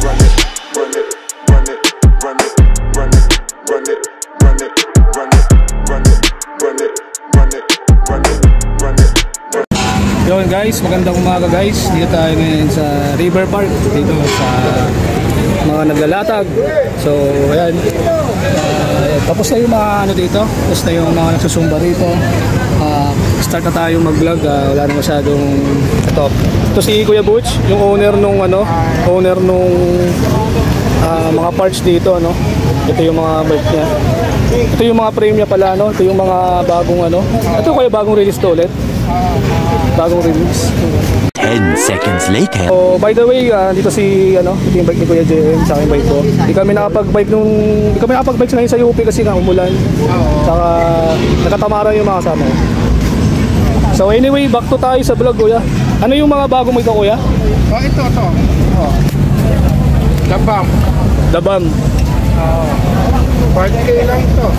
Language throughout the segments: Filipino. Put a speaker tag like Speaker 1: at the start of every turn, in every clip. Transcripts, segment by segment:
Speaker 1: Yun guys, magandang umaga guys. Dito tayo ngayon sa River Park, dito sa mga naglalatag. So ayan, tapos na yung mga ano dito, tapos na yung mga nagsusumba rito. Start na tayo mag vlog, wala na masyadong top. Ito si Kuya Butch, yung owner nung ano, mga parts dito, no. Ito yung mga bike niya. Ito yung mga frame niya pala, no. Ito yung mga bagong ano. Ito kaya bagong release to ulit. Bagong release.
Speaker 2: 10 seconds later.
Speaker 1: So, by the way, dito si ano, ito yung bike ni Kuya JM sa aking bike ko. Hindi kami nakapag-bike ngayon sa UP kasi nga umulan. Saka nakatamaran yung mga kasama ko. So anyway, back to tayo sa vlog, Kuya. Ano yung mga bagong bike ko, Kuya?
Speaker 3: Oh, ito.
Speaker 1: Dabam.
Speaker 3: 5K lang ito.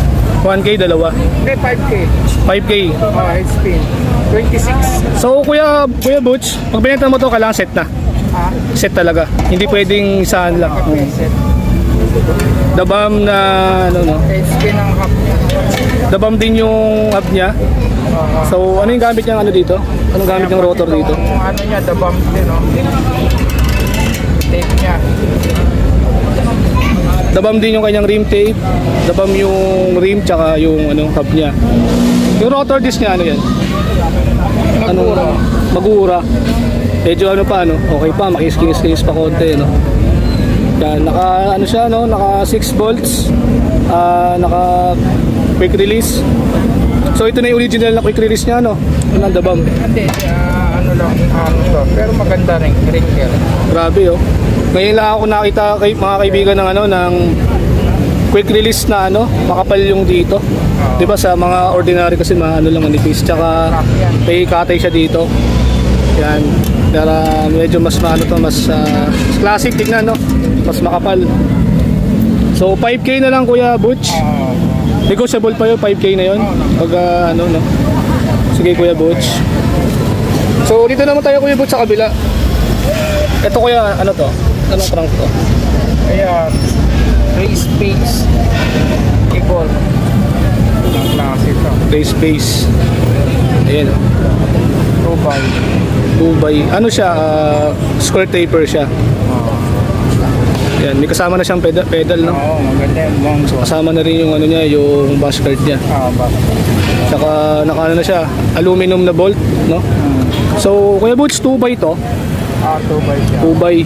Speaker 1: 1K, dalawa.
Speaker 3: Hindi, 5K.
Speaker 1: 5K.
Speaker 3: Oh, headspin. 26.
Speaker 1: So Kuya Butch, pag binenta mo to, kailangan set na. Set talaga. Hindi pwedeng saan lang. Dabam na ano, no?
Speaker 3: Headspin ang hub niya.
Speaker 1: Dabam din yung hub niya. So ano yung gamit niya ano dito? Anong gamit ng rotor dito?
Speaker 3: Ano niya, dabam din, no? Tape niya.
Speaker 1: Dabam din yung kanyang rim tape. Dabam yung rim tsaka yung ano, hub niya. Yung rotor disc niya ano yan? Magura. Medyo ano pa ano, okay pa, makis-kinis pa konti, no. Yan, naka ano siya, no, naka 6 volts. Naka quick release. So ito na yung original na quick release niya, no. Ito na dabam.
Speaker 3: Hindi, ano to. Pero maganda rin, wrinkle.
Speaker 1: Grabe, oh. Ngayon lang ako nakita mga kaibigan ng ano, ng quick release na ano, makapal yung dito. 'Di ba sa mga ordinary kasi ano lang manipis, tsaka may katay siya dito. Yan. Pero medyo mas maano to, mas classic tingnan, no. Mas makapal. So 5K na lang, Kuya Butch. Negotiable pa yun, 5K na yun. Pag ano, no. Sige, Kuya Butch. So dito naman tayo, Kuya Butch, sa kabila. Ito, Kuya, ano to? Anong crank to?
Speaker 3: Ayan, race pace equal ang klase ito.
Speaker 1: Race pace. Ayan, 2x. Ano siya? Square taper siya. Ayan, may kasama na siyang pedal, no?
Speaker 3: Oo, maganda yung bongo.
Speaker 1: Kasama na rin yung ano niya, yung bash guard niya. Saka naka ano na siya, aluminum na bolt, no? So Kuya Butch, 2x to.
Speaker 3: 2x siya.
Speaker 1: 2x.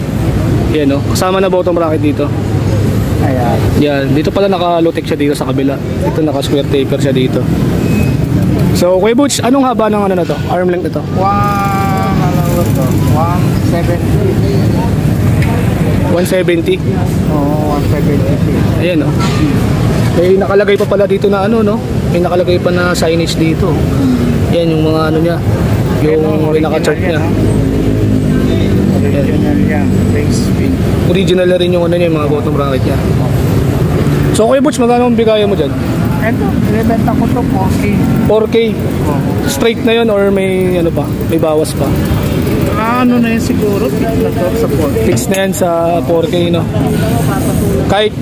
Speaker 1: Yan, no? Kasama na bottom bracket dito.
Speaker 3: Ayan.
Speaker 1: Yan, dito pala naka-low-tech siya dito sa kabila. Dito naka-square taper siya dito. So, Kuya Butch, anong haba ng ano na to? Arm length ito? 170. 170?
Speaker 3: Oo, 170.
Speaker 1: Ayan, no? May nakalagay pa pala dito na ano, no? May nakalagay pa na signage dito. Yan, yung mga ano niya. Yung may naka-chart niya.
Speaker 3: Original yan, race pin.
Speaker 1: Original na rin yung ano niya, yung mga bottom bracket niya. So, Kuya Butch, magkano ang bigaya mo dyan?
Speaker 3: Ito, binibenta ko to 4K.
Speaker 1: 4K? Straight na yun or may ano pa? May bawas pa?
Speaker 3: Ano na yun siguro? Fix na to sa 4K.
Speaker 1: Fix na yan sa 4K, no? Kahit,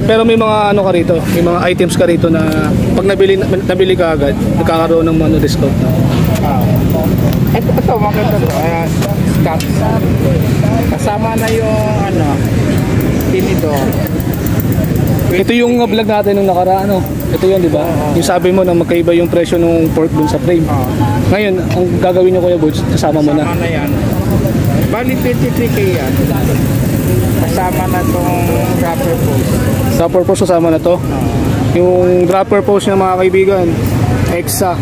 Speaker 1: pero may mga ano ka rito, may mga items ka rito na pag nabili ka agad, nagkakaroon ng ano, discount na.
Speaker 3: Ito, maganda to. Ayan, Scott. Kasama na yung ano, tinidor.
Speaker 1: Ito yung vlog natin nung nakaraan, no? Ito yun, di ba? Yung sabi mo na magkaiba yung presyo ng fork dun sa frame. Ngayon, ang gagawin nyo, Kuya Butch, kasama mo na.
Speaker 3: Kasama na yan. Bali 23K yan. Kasama na tong dropper post.
Speaker 1: Dropper post kasama na to. Yung dropper post niya, mga kaibigan, EXA.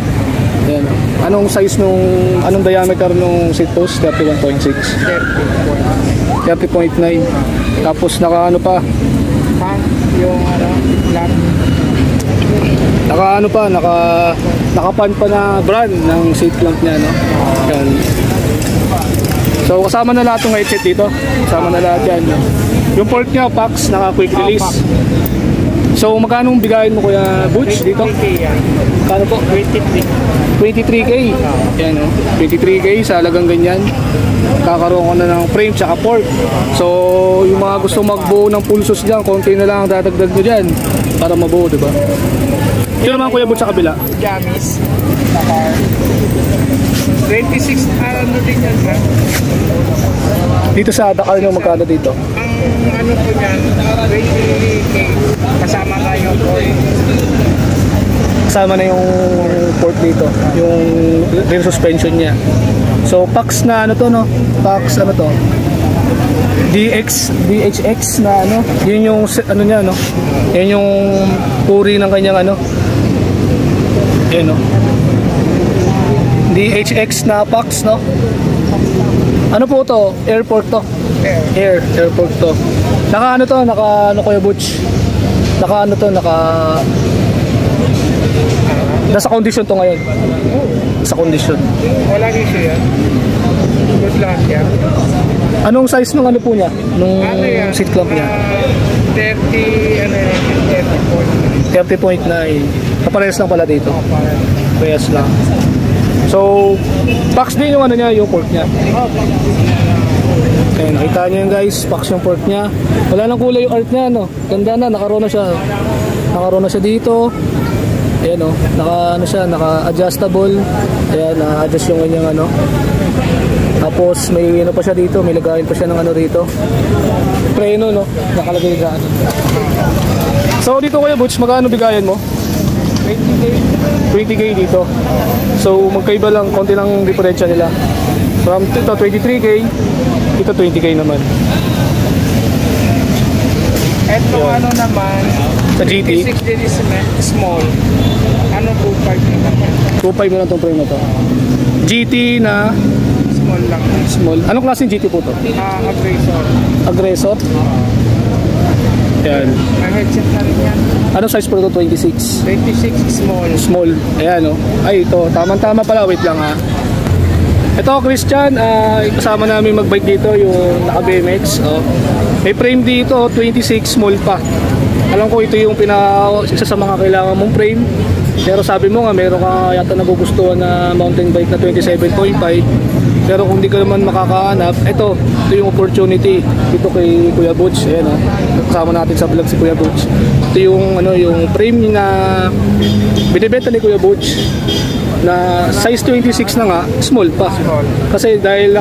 Speaker 1: Yan. Anong size anong diameter nung seat post? 31.6. 30.9. Tapos naka ano pa?
Speaker 3: Yung ano, lamp.
Speaker 1: Nakapan pa na brand ng seat lamp niya, no? Yan. So kasama na lahat ng headset dito. Kasama na lahat yan, no? Yung port niya, PAX, naka quick release. So magkano bigayin mo, Kuya Butch, dito?
Speaker 3: 23K yan.
Speaker 1: Kano po?
Speaker 3: 23.
Speaker 1: 23K. Yan o. 23K sa halagang ganyan. Kakaroon ko na ng frame tsaka port. So, yung mga gusto magbuo ng pulsos dyan, konti na lang ang dadagdag mo dyan para mabuo, diba? Ito naman Kuya Butch sa kabila.
Speaker 3: Jamis. Saka 26 ano din yan ha?
Speaker 1: Dito sa Dakar nyo, magkano dito?
Speaker 3: Ang ano po yan, 20K. Kasama na yung oil.
Speaker 1: Kasama na yung port dito, yung rear suspension niya. So Pax na ano to, no? Pax ano to? DHX na ano, yun yung ano niya, no? Yan yung puri ng kanyang ano. Yan, no? DHX na Pax, no? Ano po to? Airport to. Airport to. Naka ano to, naka ano Kuya Butch? Naka ano to, nasa condition to ngayon. Sa condition.
Speaker 3: Wala issue yan. Good lahat yan.
Speaker 1: Anong size ng ano po niya? Nung
Speaker 3: Ano yan?
Speaker 1: seat clamp niya?
Speaker 3: 30, ano yan,
Speaker 1: 30.9. Kaparehas lang pala dito. Parehas lang. So, box din yung ano niya, yung port niya. Okay, nakita niyo yun guys, box yung port niya. Wala nang kulay yung art niya, no? Ganda na, nakaroon na siya. Nakaroon na siya dito. Ayan o, naka-adjustable. Ayan, na-adjust yung kanyang ano. Tapos may ano pa siya dito, may lagayin pa siya ng ano rito. Preno, no? Nakalagay dyan. So dito Kuya Butch, magkano bigayan mo? 20K dito. So magkaiba lang, konti lang diferensya nila. From ito 23K, ito 20K naman.
Speaker 3: Ito ano naman,
Speaker 1: sa GT
Speaker 3: 26 din is small. Ano 2.5
Speaker 1: 2.5 mo lang itong frame na to. GT na
Speaker 3: small lang.
Speaker 1: small. Anong klaseng GT po to?
Speaker 3: Aggressor.
Speaker 1: Aggressor? Ayan.
Speaker 3: May headset na rin yan.
Speaker 1: Anong size po ito? 26?
Speaker 3: 26 small.
Speaker 1: Small. Ayan o. Ay ito, tamang-tama pala. Wait lang ha. Ito Christian, kasama namin magbike dito yung naka BMX. Oh. May frame dito, 26 small pa. Alam ko ito yung isa sa mga kailangan mong frame. Pero sabi mo nga, meron ka yata nagugustuhan na mountain bike na 27.5. Pero kung di ka naman makakahanap, ito yung opportunity dito kay Kuya Butch. Ayan o. Kasama natin sa vlog si Kuya Butch. Ito yung, ano, yung frame na binibenta ni Kuya Butch na size 26 na nga, small pa. Kasi dahil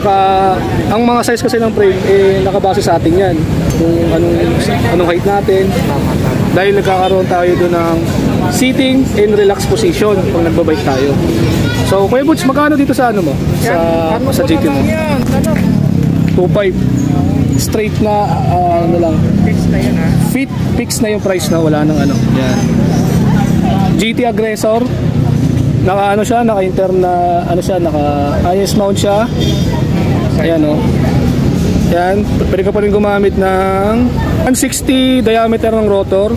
Speaker 1: ang mga size kasi ng frame nakabase sa atin yan. Kung anong height natin. Dahil nagkakaroon tayo doon ng sitting and relax position pag nagbabike tayo. So Kuya Butch, magkano dito sa ano mo? Sa GT mo? 2.5. Straight na ano lang.
Speaker 3: Fix na yun ha.
Speaker 1: Fix na yung price na, wala nang ano. Yan. GT Aggressor. Naka ano siya, naka intern na ano siya, naka IS mount siya. Ayan o. Yan, pwede ka pa rin gumamit ng 160 diameter ng rotor.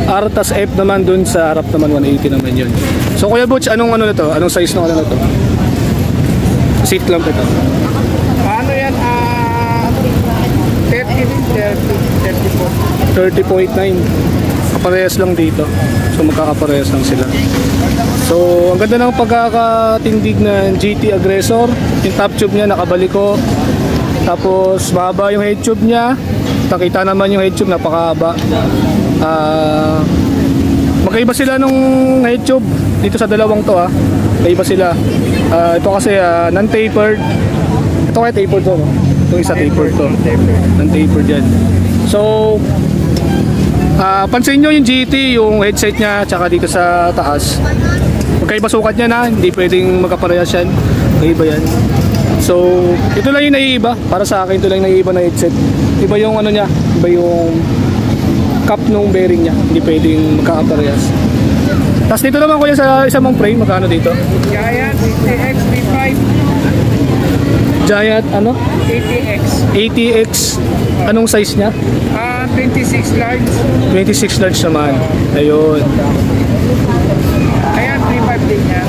Speaker 1: R tas F naman dun sa harap naman, 180 naman yun. So Kuya Butch, anong ano na to? Anong size ng ano na to? Seat clamp ito.
Speaker 3: Ano yan? 30,
Speaker 1: 30.9. Kaparehas lang dito. So magkakaparehas lang sila. So ang ganda ng pagkakatindig ng GT Aggressor. Yung top tube niya nakabaliko. Tapos mahaba yung head tube niya. Nakita naman yung head tube, napakahaba. Magkaiba sila nung head tube dito sa dalawang to ha. Magkaiba sila. Ito kasi non-tapered. Ito kaya tapered to, no? Itong isa tapered to. Non-tapered yan. So pansin nyo yung GT, yung headset niya, tsaka dito sa taas. Magkaiba sukat niya na, hindi pwedeng magkaparehas yan. Magkaiba yan. So, ito lang yung naiiba. Para sa akin, ito lang yung naiiba na headset. Iba yung ano niya, iba yung cap nung bearing niya. Hindi pwedeng magkakaparehas. Tapos dito naman kuya sa isa mong frame, magkano dito?
Speaker 3: Giant ATX V5.
Speaker 1: Giant ano?
Speaker 3: ATX.
Speaker 1: ATX. Anong size niya?
Speaker 3: 26 large.
Speaker 1: 26 large naman. Ayun.
Speaker 3: Ayan, 3.5 din yan.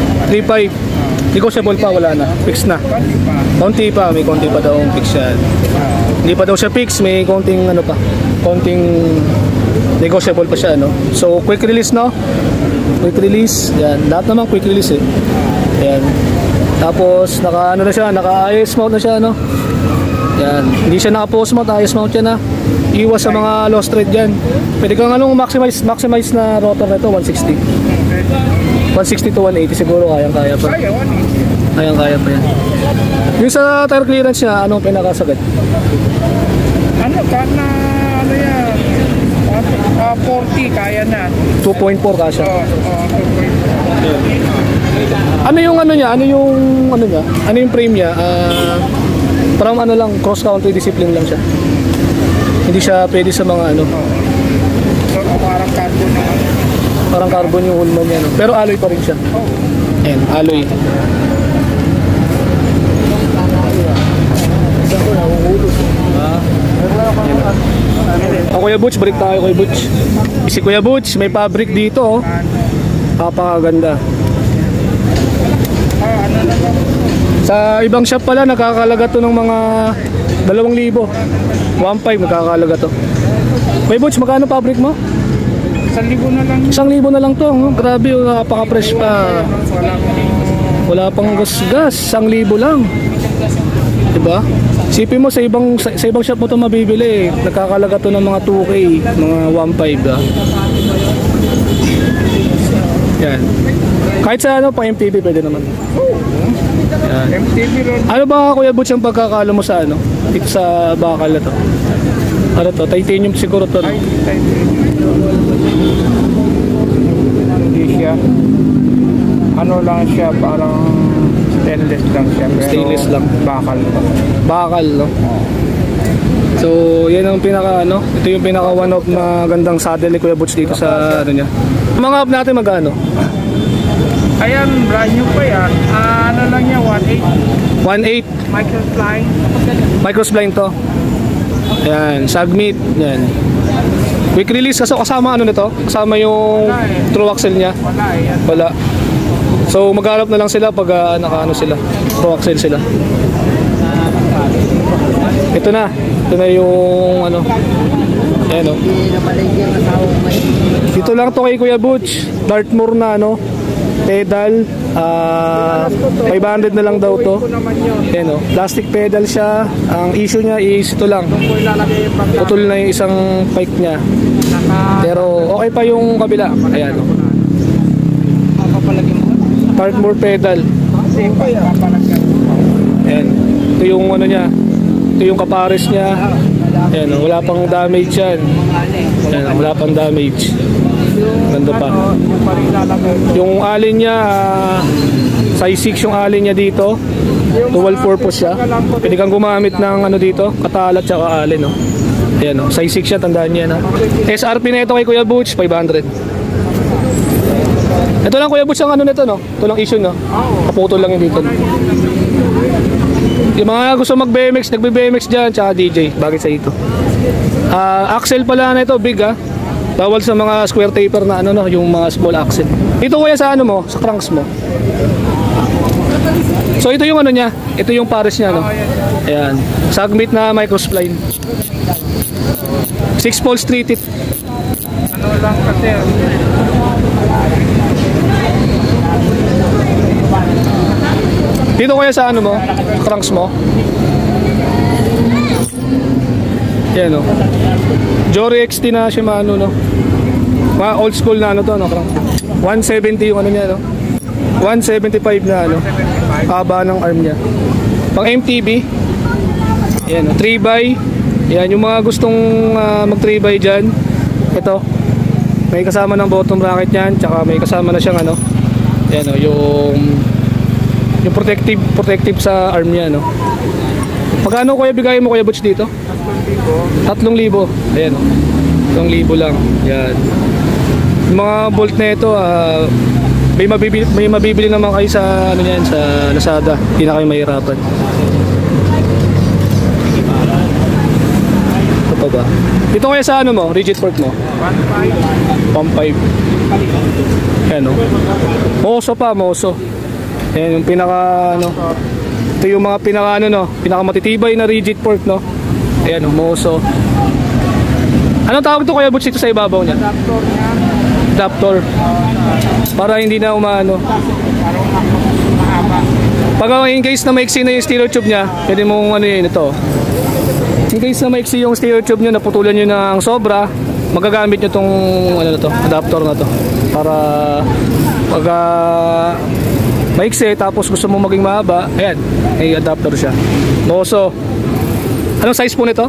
Speaker 1: 3.5. Negotiable pa, wala na. Fix na. Konti pa, may konti pa daw fix yan. Hindi pa daw siya fix, may konting ano pa. Konting negotiable pa siya, no? So, quick release, no? Quick release. Yan. Lahat naman quick release eh. Ayan. Tapos naka ano na siya, naka IS mount na siya, no. Yan. Hindi siya naka post mount, IS mount siya na. Iwas sa mga low thread diyan. Pwede kang maximize na rotor nito 160. 160 to 180 siguro kaya pa. Kaya pa yan. Yung sa tire clearance niya, anong pinakasagad?
Speaker 3: Ano yan? 40 kaya na.
Speaker 1: 2.4 kasya.
Speaker 3: Oo, 2.4.
Speaker 1: Ano yung ano niya? Ano yung frame niya? Parang ano lang, cross country discipline lang siya. Hindi siya pwede sa mga ano.
Speaker 3: So, parang carbon naman.
Speaker 1: Parang carbon yung hulman niya, no? Pero alloy pa rin siya. Ayan, alloy. Kuya Butch, balik tayo Kuya Butch. Si Kuya Butch, may fabric dito, oh. Napakaganda. Sa ibang shop pala, nakakalaga to ng mga 2,000. 1.5 nakakalaga to. Kuya Butch, magkano fabric mo?
Speaker 3: 1,000 na lang.
Speaker 1: 1,000 na lang to, oh. Grabe, oh, napaka-fresh pa. Wala pang gas-gas, 1,000 lang. Diba? Sipin mo sa ibang shop mo to mabibili, nakakalaga to ng mga 2K, mga 1.5 ah. Yan. Kahit sa ano, pang MTV pwede naman. Yan.
Speaker 3: MTV ron.
Speaker 1: Ano ba Kuya Butch yung pagkakalo mo sa ano? Dito sa bakal na to? Ano to? Titanium siguro to.
Speaker 3: Ay, hindi siya. Ano lang siya, parang stainless lang siya. Pero
Speaker 1: Stainless lang.
Speaker 3: Bakal pa.
Speaker 1: Bakal, no? So, yan ang pinaka ano, ito yung pinaka one of na gandang saddle ni Kuya Butch dito sa ano niya. Mga up natin magkano?
Speaker 3: Ayan, brand new pa yan. Ano lang niya, 1.8.
Speaker 1: 1.8
Speaker 3: Microspline.
Speaker 1: microspline to. Yan, submit, yan. Quick release kasi kasama ano nito? Kasama yung true axle niya.
Speaker 3: Wala yan.
Speaker 1: Wala. So maghanap na lang sila pag nakaano sila. True axle sila. Ito na yung ano. Ayan o. Dito lang to kay Kuya Butch. Dartmoor na ano. Pedal. 500 na lang daw to. Ayan o. Plastic pedal siya. Ang issue niya is ito lang. Putol na yung isang pike niya. Pero okay pa yung kabila. Ayan o. Dartmoor pedal. Ayan. Ito yung ano niya. Ito yung kapares niya. Ayan o. Wala pang damage yan. Ayan o. Wala pang damage. Ganda pa. Yung alin niya, size 6 yung alin niya dito. Dual purpose siya. Pwede kang gumamit ng ano dito, katalat tsaka alin, no. Ayan, no. Size 6 siya, tandaan niya, no. SRP na ito kay Kuya Butch, 500. Ito lang Kuya Butch ang ano nito, no. Ito lang issue, no. Kaputol lang yung dito, no. Yung mga gusto mag-BMX, nagbe-BMX dyan, tsaka DJ, bagay sa ito. Axle pala na ito, big, ha. Bawal sa mga square taper na ano, no, yung mga small axle. Ito kuya sa ano mo, sa cranks mo. So ito yung ano niya, ito yung pares niya, no. Ayan, submit na microspline. 6 poles 3 teeth.
Speaker 3: Ano lang kasi.
Speaker 1: Dito kuya sa ano mo, cranks mo. Yan, no. Jory XT na Shimano, no. Mga old school na ano to, no, crank. 170 yung ano niya, no. 175 na ano. Haba ng arm niya. Pang MTB. Yan, no. 3x. Yan, yung mga gustong mag 3x dyan. Ito. May kasama ng bottom bracket yan. Tsaka may kasama na siyang ano. Yan, no. Yung protective sa arm niya, no. Magkano kuya bigay mo Kuya Butch dito? 3,000. Ayan, 3,000 lang. Yan. Yung mga bolt na ito, may mabibili naman kayo sa ano yan, sa Lazada. Hindi na kayo mahirapan. Ito pa ba? Dito kaya sa ano mo, rigid fork mo? 1.5. Ayan, no. Moso pa, moso. Ayan yung pinaka ano. Ito yung mga pinaka ano, no, pinaka matitibay na rigid fork, no. Ayan, moso. Anong tawag ito Kuya Butch dito sa ibabaw niya?
Speaker 3: Adapter niya.
Speaker 1: Adapter. Para hindi na umaano. Pag in case na maiksi na yung stereo tube niya, pwede mong ano yun ito. In case na maiksi yung stereo tube niya, naputulan nyo ng sobra, magagamit nyo itong ano na to, adapter na to. Para pag maiksi tapos gusto mo maging mahaba, ayan, may adapter siya. Moso. Anong size po nito?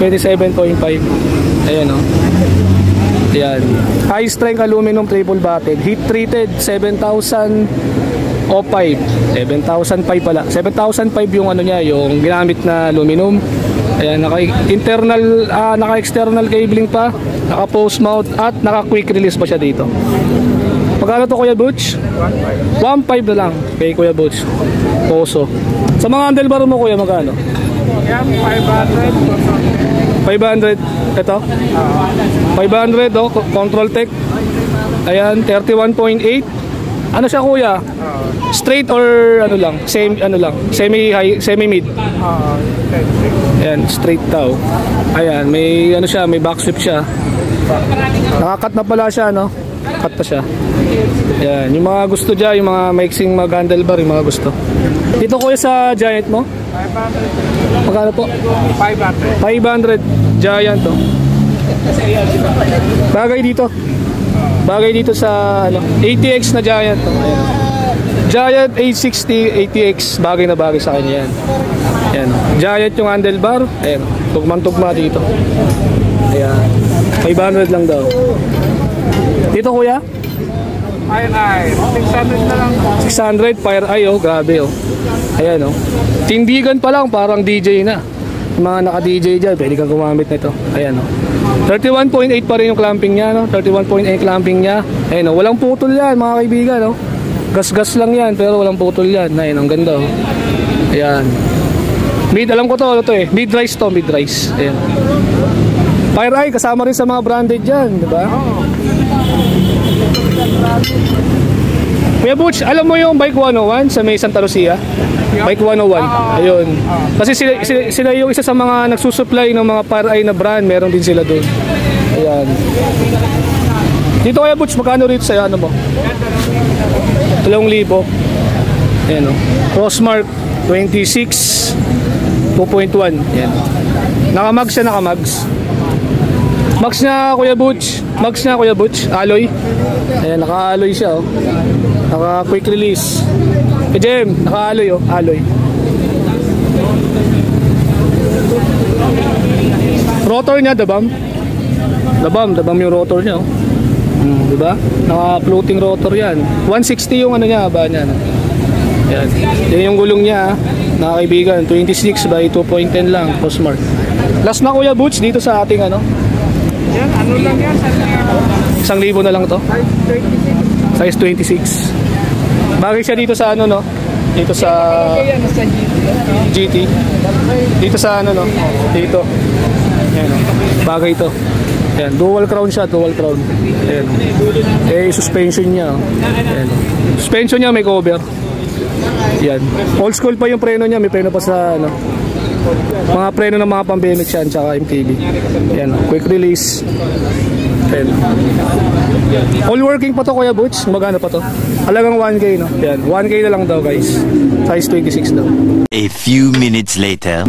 Speaker 1: 27.5. Ayan o. Ayan. High strength aluminum triple batted. Heat treated 7,005. 7,005 pala. 7,005 yung ano niya, yung ginamit na aluminum. Ayan, naka-external cabling pa, naka-post mount at naka-quick release pa siya dito. Magkano to Kuya Butch? 1.5 na lang kay Kuya Butch. Poso. Sa mga handlebar mo Kuya, magkano?
Speaker 3: Yan, 500.
Speaker 1: 500. Ito? 500 oh, Control Tech. Ayan, 31.8. Ano siya Kuya? Straight or ano lang? Semi-high, semi-mid? Ayan, straight daw. Ayan, may ano siya, may back sweep siya. Nakakat na pala siya, no? Cut pa siya. Ayan, yung mga gusto dyan, yung mga mixing mag handlebar, yung mga gusto. Dito Kuya sa Giant mo?
Speaker 3: 500.
Speaker 1: Magkano po?
Speaker 3: 500.
Speaker 1: 500 Giant to. Bagay dito. Bagay dito sa ano, ATX na Giant to. Ayan. Giant 860 ATX, bagay na bagay sa kanya yan. Ayan. Giant yung handlebar. Ayan. Tugmang-tugma dito. Ayan. 500 lang daw. Dito Kuya?
Speaker 3: Fire Eye. 600 na lang.
Speaker 1: 600 Fire Eye oh, grabe oh. Ayan oh. Tindigan pa lang, parang DJ na. Yung mga naka-DJ dyan, pwede kang gumamit nito. Ayan oh. 31.8 pa rin yung clamping niya, no? 31.8 clamping niya. Ayan oh, walang putol yan mga kaibigan, no? Gas-gas lang yan, pero walang putol yan. Ayan, ang ganda oh. Ayan. Mid, alam ko to, ano to eh. Mid-rise to, mid-rise. Ayan. Fire Eye, kasama rin sa mga branded dyan, di ba? Kuya Butch, alam mo yung Bike 101 sa may Santa Lucia? Bike 101, ayun. Kasi sila yung isa sa mga nagsusupply ng mga Fire Eye na brand, meron din sila doon. Ayan. Dito Kuya Butch, magkano rito sa'yo, ano mo? 3,000. Ayan o. Crossmark 26 2.1. Ayan. Nakamags siya, nakamags. Max na Kuya Butch. Max na Kuya Butch. Alloy. Ayan, naka-alloy siya oh. Naka-quick release. Jem, naka-alloy oh. Alloy. Rotor niya, dabam. Dabam yung rotor niya oh. Diba? Naka-floating rotor yan. 160 yung ano niya, haba niya. Ayan. Yan yung gulong niya mga kaibigan. 26 by 2.10 lang. Crossmark. Last na Kuya Butch dito sa ating ano.
Speaker 3: Yan, ano lang yan?
Speaker 1: 1,000 na lang to. Size 26. Bagay siya dito sa ano no? Dito sa GT. Dito sa ano no? Dito. Ayan o. Bagay ito. Ayan. Dual crown siya. Dual crown. Ayan. Eh, suspension niya. Ayan. Suspension niya may cover. Ayan. Old school pa yung preno niya. May preno pa sa ano. Mga preno ng mga pang-BMX yan. Tsaka MTB. Ayan. Quick release. Ayan. All working pa to Kuya Butch. Magano pa to? Halagang 1K no? Ayan. 1K na lang daw guys. Size 26 daw.
Speaker 2: A few minutes later.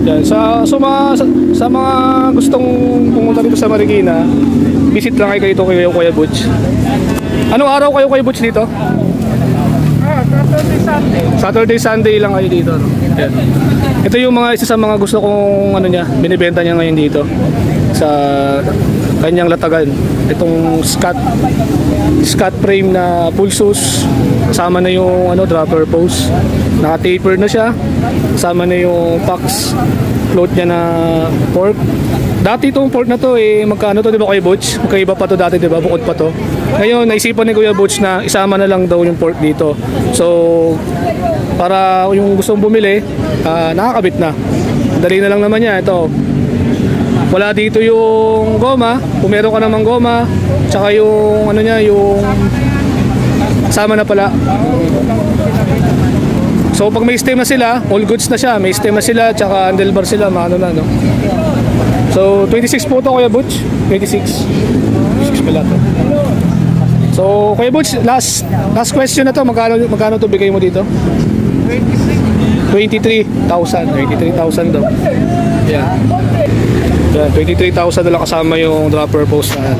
Speaker 1: Yan, sa mga gustong pumunta dito sa Marikina, visit lang kayo dito kay Kuya Butch. Anong araw kayo Kuya Butch dito?
Speaker 3: Saturday, Sunday.
Speaker 1: Saturday, Sunday lang kayo dito. No? Yan. Ito yung mga isa sa mga gusto kong ano niya, binibenta niya ngayon dito sa kanyang latagan. Itong Scott frame na pulsos. Kasama na yung ano, dropper post. Naka-taper na siya. Kasama na yung PAX float niya na fork. Dati itong fork na to eh, magkano to, di ba Kuya Butch? Magkaiba pa to dati, di ba? Bukod pa to. Ngayon, naisipan ni Kuya Butch na isama na lang daw yung fork dito. So, para yung gustong bumili, nakakabit na. Dali na lang naman niya. Ito. Wala dito yung goma. Kung meron ka namang goma, tsaka yung ano niya, yung sama na pala. So pag may stem na sila, all goods na siya. May stem na sila, tsaka handlebar sila, maano na no. So 26 po to Kuya Butch. 26 pala to. So, Kuya Butch, last question na to. Magkano to bigay mo dito? 23,000 daw. Yan. Yan, 23,000 na lang kasama yung dropper post na.